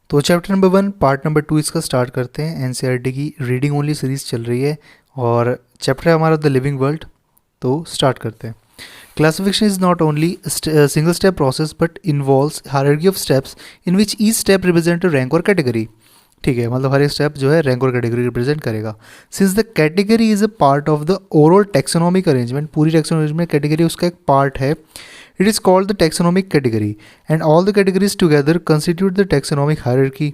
तो chapter number 1 part number 2 इसका start करते हैं। एनसीईआरटी की रीडिंग ओनली सीरीज़ चल रही है और चैप्टर है हमारा द लिविंग वर्ल्ड। तो स्टार्ट करते हैं। Classification is not only single step process but involves hierarchy of steps in which each step represent a rank और कैटेगरी। ठीक है, मतलब हर एक स्टेप जो है रैंक और कैटेगरी रिप्रेजेंट करेगा। Since the category is a part of the overall taxonomic arrangement, पूरी टेक्सोनॉमी में कैटेगरी उसका एक पार्ट है। It is called the taxonomic category and all the categories together constitute the taxonomic hierarchy.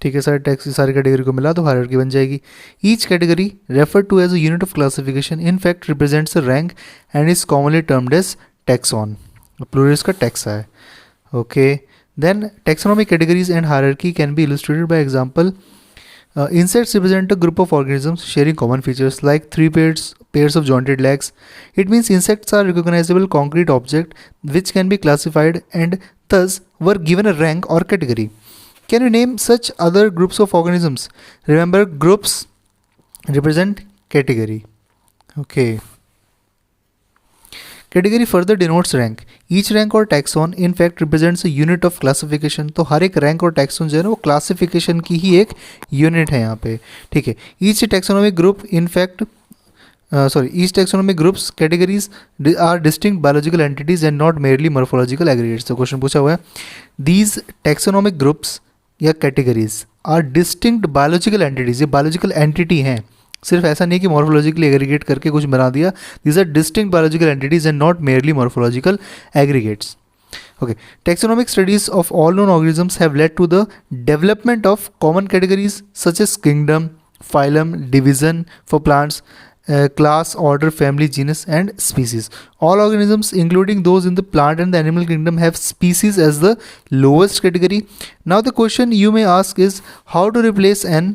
ठीक है, सारी category को मिला तो हायरार्की बन जाएगी। Each category refer to as a unit of classification in fact represents a rank and is commonly termed as taxon. Plural इसका taxa है। Okay, then taxonomic categories and hierarchy can be illustrated by example. Insects represent a group of organisms sharing common features like three pairs of jointed legs. It means insects are recognizable concrete objects which can be classified and thus were given a rank or category. Can you name such other groups of organisms? Remember, groups represent category. Okay. Category further denotes rank. Each rank or taxon in fact represents a unit of classification. तो हर एक rank or taxon जो है ना वो classification की ही एक unit है यहाँ पे। ठीक है, each taxonomic group in fact each taxonomic groups categories are distinct biological entities and not merely morphological aggregates. तो क्वेश्चन पूछा हुआ है, दीज टैक्सोनॉमिक ग्रुप्स या categories are distinct biological entities. ये बायोलॉजिकल एंटिटी हैं, सिर्फ ऐसा नहीं कि मॉर्फोलॉजिकली एग्रीगेट करके कुछ बना दिया। These are distinct biological entities and not merely morphological aggregates. Okay, taxonomic studies of all known organisms have led to the development of common categories such as kingdom, phylum, division for plants, class, order, family, genus, and species. All organisms, including those in the plant and the animal kingdom, have species as the lowest category. Now, the question you may ask is how to replace an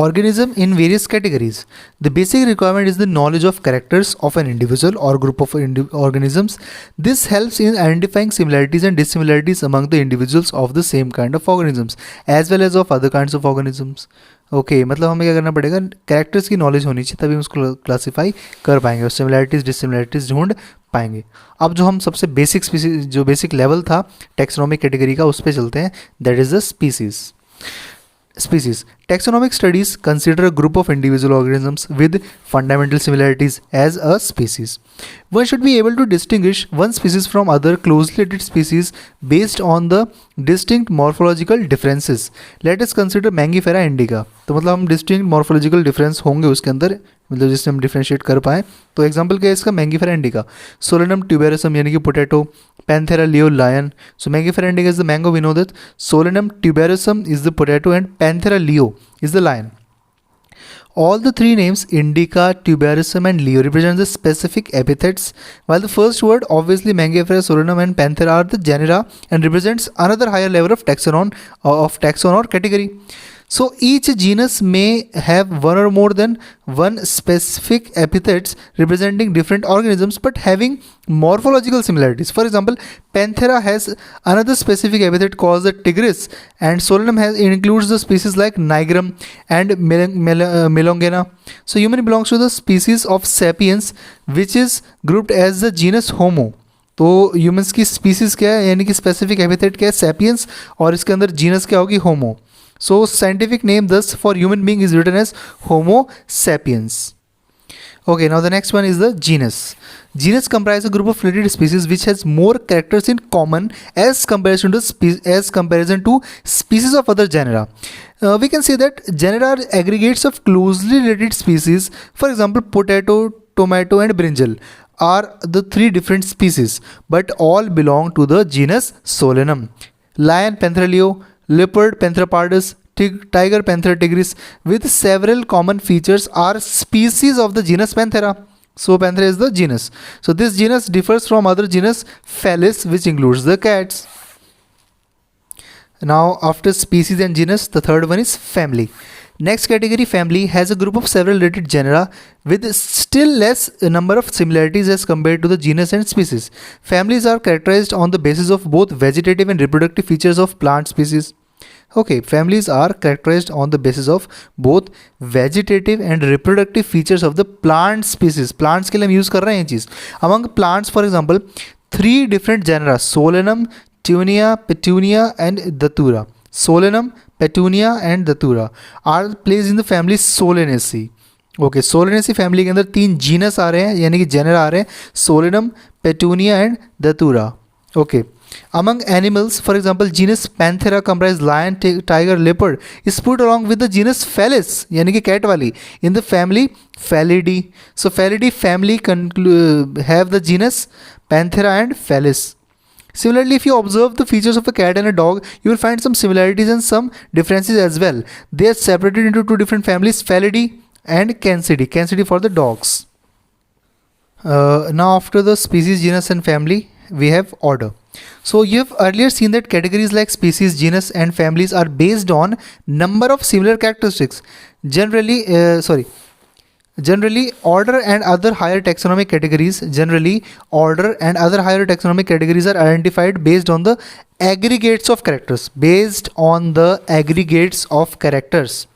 organism in various categories. The basic requirement is the knowledge of characters of an individual or group of organisms. This helps in identifying similarities and dissimilarities among the individuals of the same kind of organisms as well as of other kinds of organisms. Okay, मतलब हमें क्या करना पड़ेगा, characters की knowledge होनी चाहिए तभी हम उसको क्लासीफाई कर पाएंगे और सिमिलैरिटीज़ डिससिमिलैरिटीज़ ढूंढ पाएंगे। अब जो हम सबसे बेसिक स्पीसीज, जो बेसिक लेवल था टैक्सोनॉमिक कैटेगरी का, उस पर चलते हैं। That is the species. Species. Taxonomic studies consider a group of individual organisms with fundamental similarities as a species. One should be able to distinguish one species from other closely related species based on the distinct morphological differences. Let us consider Mangifera indica. तो मतलब हम distinct morphological difference होंगे उसके अंदर, मतलब जिससे हम differentiate कर पाएँ। तो एग्जाम्पल क्या है इसका, मैंगीफेरा इंडिका, सोलेनम ट्यूबेरसम यानी कि potato, Panthera leo lion. So Mangifera indica is the mango, we know that. Solanum tuberosum is the potato and Panthera leo is the lion. All the three names, indica, tuberosum and leo, represent the specific epithets, while the first word, obviously Mangifera, Solanum and Panthera, are the genera and represents another higher level of taxon or category. So each genus may have one or more than one specific epithets representing different organisms but having morphological similarities. For example, Panthera has another specific epithet called the tigris, and Solanum includes the species like Nigrum and Melongena. So human belongs to the species of Sapiens, which is grouped as the genus Homo. तो humans की species क्या है, यानी कि specific epithet क्या है, sapiens, और इसके अंदर जीनस क्या होगी, होमो. So scientific name thus for human being is written as Homo sapiens. Okay, now the next one is the genus. Genus comprises a group of related species which has more characters in common as comparison to species of other genera. We can say that genera are aggregates of closely related species. For example, potato, tomato and brinjal are the three different species, but all belong to the genus Solanum. Lion, Panthera leo, leopard, Panthera pardus, tiger, Panthera tigris, with several common features, are species of the genus Panthera. So Panthera is the genus. So this genus differs from other genus Felis, which includes the cats. Now after species and genus, the third one is family. Next category, family, has a group of several related genera with still less number of similarities as compared to the genus and species. Families are characterized on the basis of both vegetative and reproductive features of plant species. Okay, families are characterized on the basis of both vegetative and reproductive features of the plant species. Plants के लिए हम use कर रहे हैं ये चीज़. Among plants, for example, 3 different genera, Solanum, Tunia, Petunia and Datura. Solanum, Petunia and Datura are placed in the family Solanaceae. Okay, Solanaceae family के अंदर 3 genus आ रहे हैं, यानी कि जेनर आ रहे हैं, Solanum, petunia and दतूरा. Okay. Among animals, for example, genus Panthera comprise lion, tiger, leopard is put along with the genus Felis, यानी कि cat वाली, in the family Felidae. So Felidae family have the genus Panthera and Felis. Similarly, if you observe the features of a cat and a dog, you will find some similarities and some differences as well. They are separated into 2 different families, Felidae and Cancidae. Cancidae for the dogs. Now after the species, genus and family, we have order. So you have earlier seen that categories like species, genus and families are based on number of similar characteristics. Generally, order and other higher taxonomic categories are identified based on the aggregates of characters.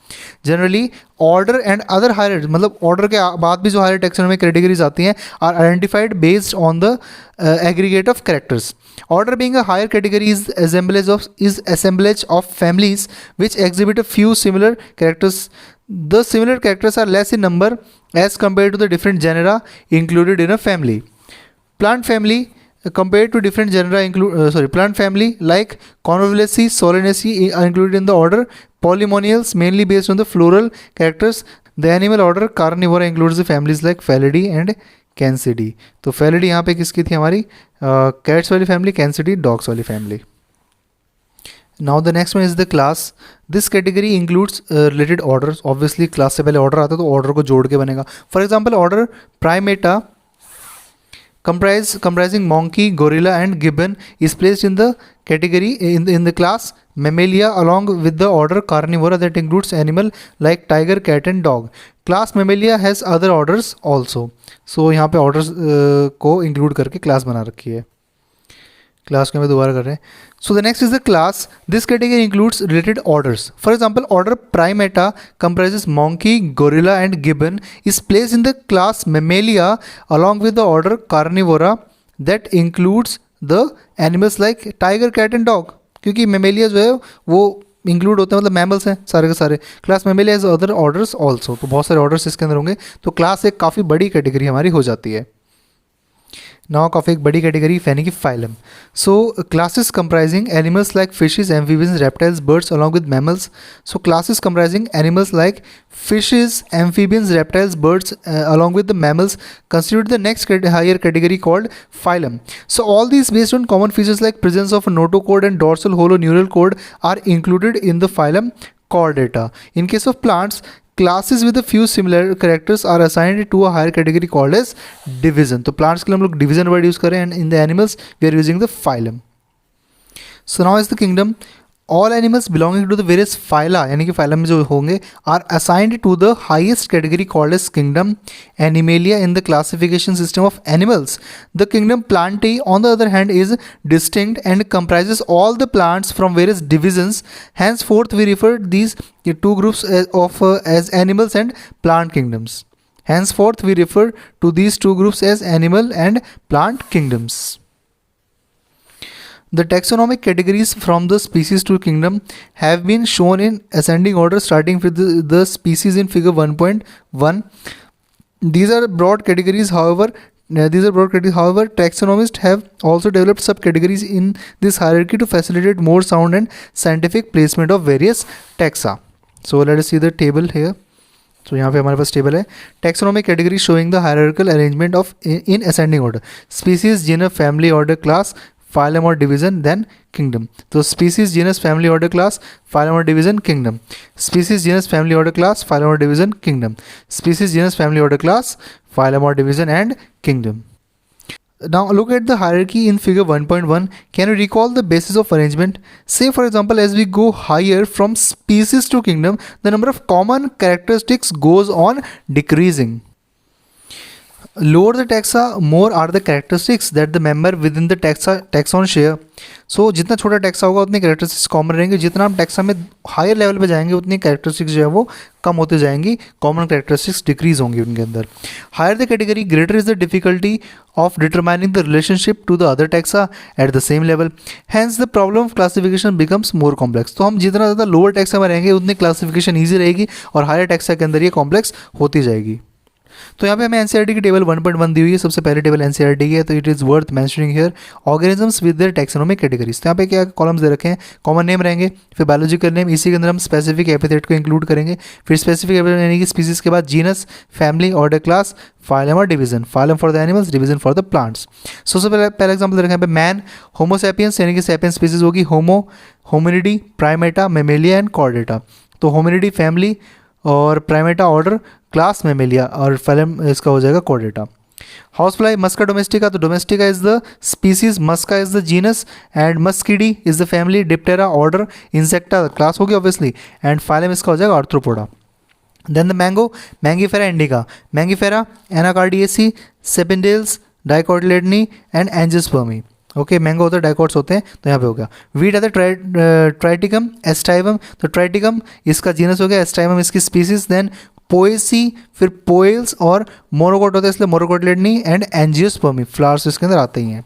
Generally, order and other higher, मतलब order के बाद भी जो higher taxonomic categories आती हैं are identified based on the aggregate of characters. Order being a higher category is assemblage of families which exhibit a few similar characters. The similar characters are less in number as compared to the different genera included in a family. Plant family compared to different genera plant family like Convolvulaceae, Solanaceae are included in the order Polymoniales, mainly based on the floral characters. The animal order Carnivora includes the families like Felidae and Cancidae. तो Felidae यहाँ पे किसकी थी हमारी, cats वाली family, Cancidae dogs वाली family. Now the next one is the class. This category includes related orders. Obviously class से पहले order आता है तो order को जोड़ के बनेगा. For example, order Primata comprising monkey, gorilla and gibbon is placed in the category in the class Mammalia along with the order Carnivora that includes animal like tiger, cat and dog. Class Mammalia has other orders also. So यहाँ पे orders को include करके class बना रखी है. Class को हमें दोबारा कर रहे हैं. So the next is the class. This category includes related orders. For example, order Primata comprises monkey, gorilla and gibbon is place in the class Mammalia along with the order Carnivora that includes the animals like tiger, cat and dog. क्योंकि Mammalia जो है वो include होते हैं, मतलब mammals हैं सारे के सारे. Class Mammalia is other orders also. तो बहुत सारे ऑर्डर्स इसके अंदर होंगे. तो क्लास एक काफ़ी बड़ी कैटेगरी हमारी हो जाती है. नाउ काफ़ी एक बड़ी कैटेगरी यानी कि phylum. So classes comprising animals like fishes, amphibians, reptiles, birds along with mammals. So classes comprising animals like fishes, amphibians, reptiles, birds along with the mammals constitute the next higher category called phylum. So all these based on common features like presence of a notochord and dorsal hollow neural cord are included in the phylum Chordata. In case of plants, classes with a few similar characters are assigned to a higher category called as division. तो plants के लिए हम लोग division word use करें, and in the animals we are using the phylum. So now is the kingdom. All animals belonging to the various phyla, यानी कि phylum में जो होंगे, are assigned to the highest category called as kingdom Animalia in the classification system of animals. The kingdom Plantae, on the other hand, is distinct and comprises all the plants from various divisions. Henceforth, we refer these two groups as animals and plant kingdoms. Henceforth, we refer to these two groups as animal and plant kingdoms. The taxonomic categories from the species to kingdom have been shown in ascending order starting with the species in figure 1.1. These are broad categories, however, taxonomists have also developed subcategories in this hierarchy to facilitate more sound and scientific placement of various taxa. So let us see the table here. तो यहाँ पे हमारे पास table है. Taxonomic category showing the hierarchical arrangement of in ascending order. Species, genus, family, order, class, phylum or division, then kingdom. So species, genus, family, order, class, phylum or division, kingdom. Species, genus, family, order, class, phylum or division, kingdom. Species, genus, family, order, class, phylum or division and kingdom. Now look at the hierarchy in figure 1.1. Can you recall the basis of arrangement? Say for example, as we go higher from species to kingdom, the number of common characteristics goes on decreasing. lower the taxa, more are the characteristics that the member within the taxon share. सो जितना छोटा taxa होगा उतनी characteristics common रहेंगे, जितना हम taxa में higher level पे जाएंगे उतनी कैरेक्टरिस्टिक्स जो है वो कम होते जाएंगी, कॉमन कैरेक्टरिस्टिक्स डिक्रीज होंगी उनके अंदर. Higher the category greater is the difficulty of determining the relationship to the other taxa at the same level, hence the problem of classification becomes more complex. तो हम जितना ज़्यादा लोअर टैक्सा में रहेंगे उतनी क्लासिफिकेशन ईजी रहेगी और higher taxa के अंदर ये कॉम्प्लेक्स होती जाएगी. तो यहाँ पे हमें एनसीईआरटी की टेबल 1.1 दी हुई है. सबसे पहले टेबल एनसीईआरटी की है, तो it is worth mentioning here organisms with their taxonomic categories. तो यहाँ पे क्या कॉलम्स दे रखे हैं, कॉमन नेम रहेंगे, फिर बायोलॉजिकल नेम, इसी के अंदर हम स्पेसिफिक एपिथेट को इंक्लूड करेंगे, फिर स्पेसिफिक एपिथेट यानी कि स्पीसीज के बाद genus, family, order, class, phylum और division. Phylum for the animals, division for the plants. सबसे पहला एग्जाम्पल दे रखे हैं यहाँ पे मैन, होमोसैपियंस यानी कि सैपियंस स्पीसीज होगी, Homo, Hominidae, Primata, Mammalia and Chordata. तो होमिनिडी फैमिली और प्राइमेटा ऑर्डर, क्लास मेमेलिया और फैलम इसका हो जाएगा Chordata. House fly Musca domestica, तो domestica is the species, Musca is the genus and Muscidae is the family, Diptera order, Insecta class होगी obviously and phylum इसका हो जाएगा Arthropoda. Then the mango, Mangifera indica, Mangifera, Anacardiaceae, Sapindales, Dicotyledonae and Angiospermae. Okay, mango होते हैं, dicots होते हैं, तो यहाँ पे हो गया. वीट है ट्राइटिकम, एस्टाइवम, तो ट्राइटिकम इसका जीनस हो गया, एस्टाइवम इसकी स्पीसीज. देन पोएसी, फिर पोएल्स और मोनोकोट होता है इसलिए मोनोकोटिलेडनी एंड एंजियोस्पर्मी, फ्लावर्स इसके अंदर आते ही हैं.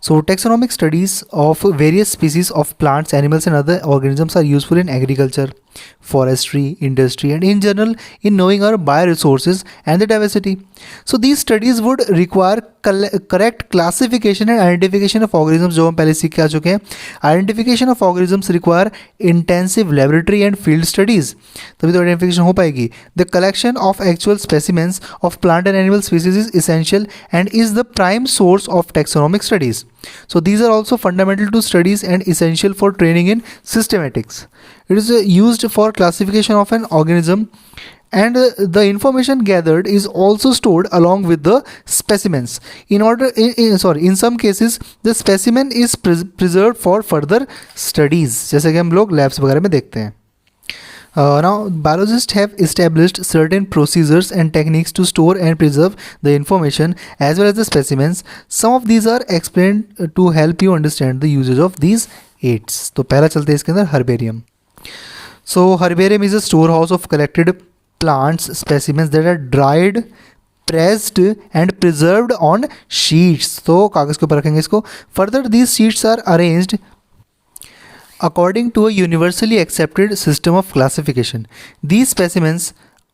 So taxonomic studies of various species of plants, animals and other organisms are useful in agriculture, forestry, industry and in general in knowing our bioresources and the diversity. So these studies would require correct classification and identification of organisms, जो हम पहले सीख के आ चुके हैं. Identification of organisms require intensive laboratory and field studies, तभी तो identification हो पाएगी. The collection of actual specimens of plant and animal species is essential and is the prime source of taxonomic studies. So these are also fundamental to studies and essential for training in systematics. It is used for classification of an organism and the information gathered is also stored along with the specimens. In some cases the specimen is preserved for further studies, जैसे कि हम लोग labs वगैरह में देखते हैं. Now, biologists have established certain procedures and techniques to store and preserve the information as well as the specimens. Some of these are explained to help you understand the usage of these aids. तो पहला चलते हैं इसके अंदर herbarium. So herbarium is a storehouse of collected plants specimens that are dried, pressed and preserved on sheets. तो कागज़ के ऊपर रखेंगे इसको. Further, these sheets are arranged according to a universally accepted system of classification. These specimens,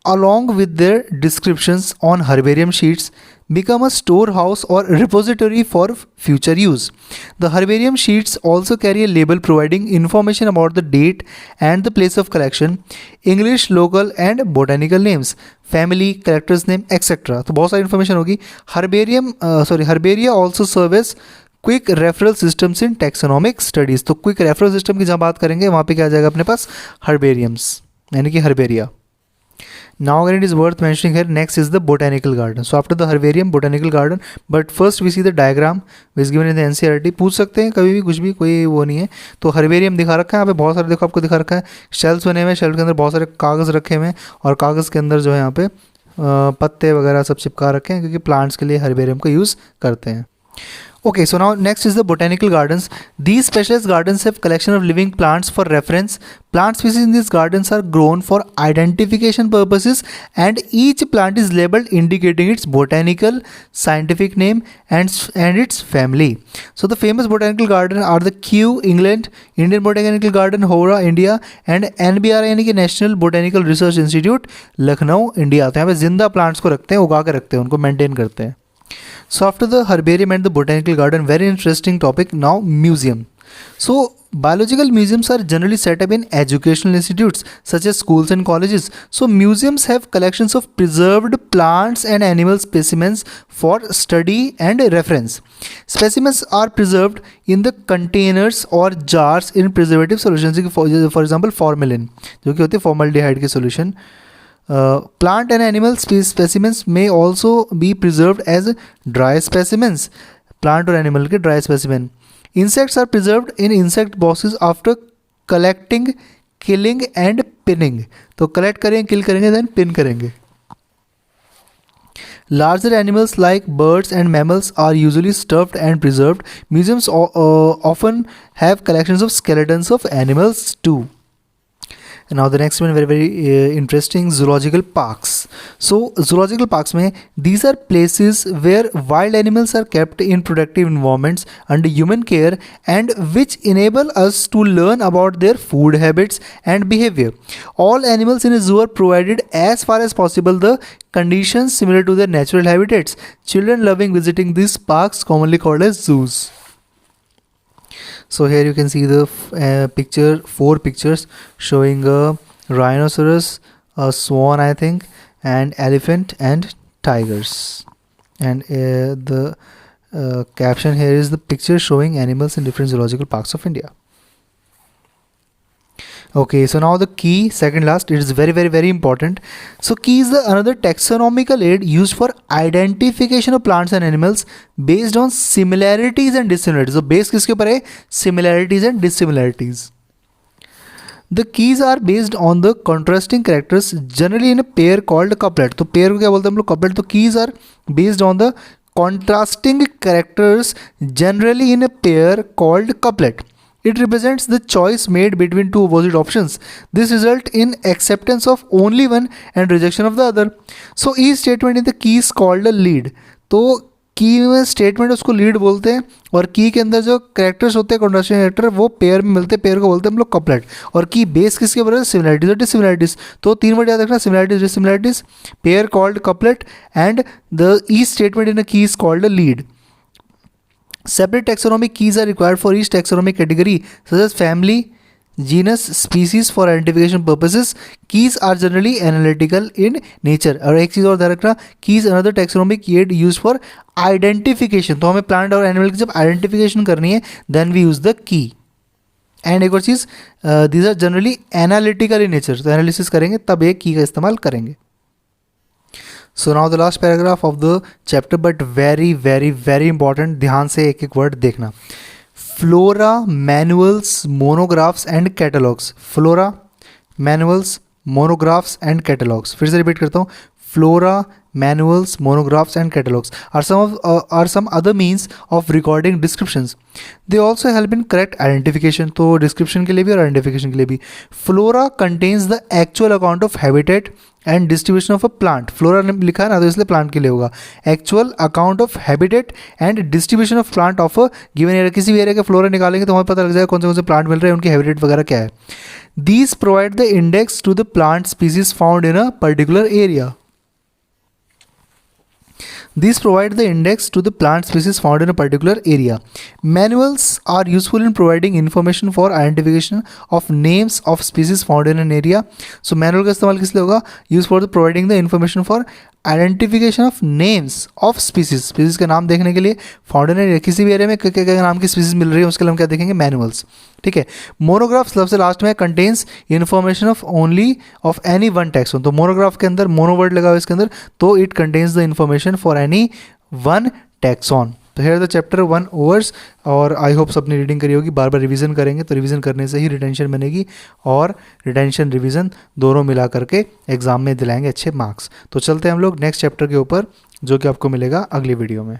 along with their descriptions on herbarium sheets, become a storehouse or repository for future use. The herbarium sheets also carry a label providing information about the date and the place of collection, English, local and botanical names, family, characters name, etc. तो बहुत सारी information होगी. Herbaria also serve as quick referral systems in taxonomic studies. तो quick referral system की जहाँ बात करेंगे वहाँ पे क्या आ जाएगा अपने पास, हर्बेरियम्स यानी कि herbaria. Now again it is worth mentioning here, next is the botanical garden. So after the herbarium botanical garden, but first we see the diagram which given in the NCERT. पूछ सकते हैं कभी भी कुछ भी, कोई वो नहीं है. तो हर्बेरियम दिखा रखा है यहाँ पे, बहुत सारे देखो आपको दिखा रखा है, शेल्फ्स बने हुए हैं, शेल्फ के अंदर बहुत सारे कागज़ रखे हुए हैं और कागज़ के अंदर जो है यहाँ पे पत्ते वगैरह सब चिपका रखे हैं क्योंकि प्लांट्स के लिए हर्बेरियम का यूज़ करते हैं. Okay, so now next is the botanical gardens. These specialized gardens have collection of living plants for reference. Plant species in these gardens are grown for identification purposes and each plant is labeled indicating its botanical scientific name and its family. So the famous botanical garden are the Kew, England, Indian Botanical Garden, Howrah, India and NBR यानी कि National Botanical Research Institute, Lucknow, India. तो यहाँ पे जिंदा plants को रखते हैं, उगा के रखते हैं, उनको मेंटेन करते हैं. So after the herbarium and the botanical garden, very interesting topic now, museum. So biological museums are generally set up in educational institutes such as schools and colleges. So museums have collections of preserved plants and animal specimens for study and reference. Specimens are preserved in the containers or jars in preservative solutions, for example formalin, जो कि होती है formaldehyde की solution. Plant and animal specimens may also be preserved as dry specimens. Plant or animal के dry specimen. Insects are preserved in insect boxes after collecting, killing and pinning. तो collect करेंगे, kill करेंगे, then pin करेंगे. Larger animals like birds and mammals are usually stuffed and preserved. Museums often have collections of skeletons of animals too. And now the next one, very interesting, zoological parks. So zoological parks में these are places where wild animals are kept in protective environments under human care and which enable us to learn about their food habits and behavior. All animals in a zoo are provided as far as possible the conditions similar to their natural habitats. Children loving visiting these parks, commonly called as zoos. So here you can see the four pictures showing a rhinoceros, a swan I think, and elephant and tigers. And the caption here is the picture showing animals in different zoological parks of India. Okay, so now the key, second last, it is very important. So key is the another taxonomical aid used for identification of plants and animals based on similarities and dissimilarities. So base किसके ऊपर है? Similarities and dissimilarities. The keys are based on the contrasting characters generally in a pair called couplet. तो pair को क्या बोलते हैं हम लोग? Couplet. तो keys are based on the contrasting characters generally in a pair called couplet. It represents the choice made between two opposite options. This results in acceptance of only one and rejection of the other. So each statement in the key is called a lead. तो की में statement उसको lead बोलते हैं और की के अंदर जो कैरेक्टर्स होते हैं कॉन्ट्रास्टिंग कैरेक्टर वो पेयर में मिलते हैं, पेयर को बोलते हैं हम लोग कपलेट. और की बेस किसके ऊपर है? सिमिलरिटीज और डिसिमिलरिटीज. तो तीन वर्ड याद रखना, similarities dissimilarities, pair called couplet and the each statement in a key is called a lead. Separate taxonomic keys are required for each taxonomic category such as family, genus, species for identification purposes. Keys are generally analytical in nature. और एक चीज़ और ध्यान रखना, keys another taxonomic aid used for identification. तो हमें plant और animal की जब identification करनी है then we use the key. And एक और चीज़, these are generally analytical in nature. तो analysis करेंगे तब एक key का इस्तेमाल करेंगे. So now the last paragraph of the chapter, but very important. ध्यान से एक एक वर्ड देखना. Flora, manuals, monographs and catalogues. Flora, manuals, monographs and catalogues. फिर से रिपीट करता हूँ. Flora, manuals, monographs and catalogs are some other means of recording descriptions. They also help in correct identification. तो description के लिए भी और identification के लिए भी. Flora contains the actual account of habitat and distribution of a plant. Flora ने लिखा है ना, तो इसलिए plant के लिए होगा. Actual account of habitat and distribution of plant of a given area. किसी भी एरिया का फ्लोरा निकालेंगे तो हमें पता लग जाएगा कौन से प्लांट मिल रहे हैं, उनकी हैबिटेट वगैरह क्या है. These provide the index to the plant species found in a particular area. These provide the index to the plant species found in a particular area. Manuals are useful in providing information for identification of names of species found in an area. So manual का इस्तेमाल किस लिए होगा? Used for providing the information for identification of names of species. Species का नाम देखने के लिए फाउंड इन एरिया, किसी भी एरिया में क्या नाम की स्पीसीज मिल रही है उसके लिए हम क्या देखेंगे? मैनुअल्स. ठीक है. मोनोग्राफ सबसे लास्ट में contains information of only of any one taxon. तो मोनोग्राफ के अंदर मोनो वर्ड लगा हुआ है इसके अंदर, तो it contains the information for any one taxon. तो हेयर द चैप्टर 1 ओवर्स. और आई होप सबने रीडिंग करी होगी. बार बार रिवीजन करेंगे तो रिवीजन करने से ही रिटेंशन बनेगी और रिटेंशन रिवीजन दोनों मिला करके एग्जाम में दिलाएंगे अच्छे मार्क्स. तो चलते हैं हम लोग नेक्स्ट चैप्टर के ऊपर जो कि आपको मिलेगा अगली वीडियो में.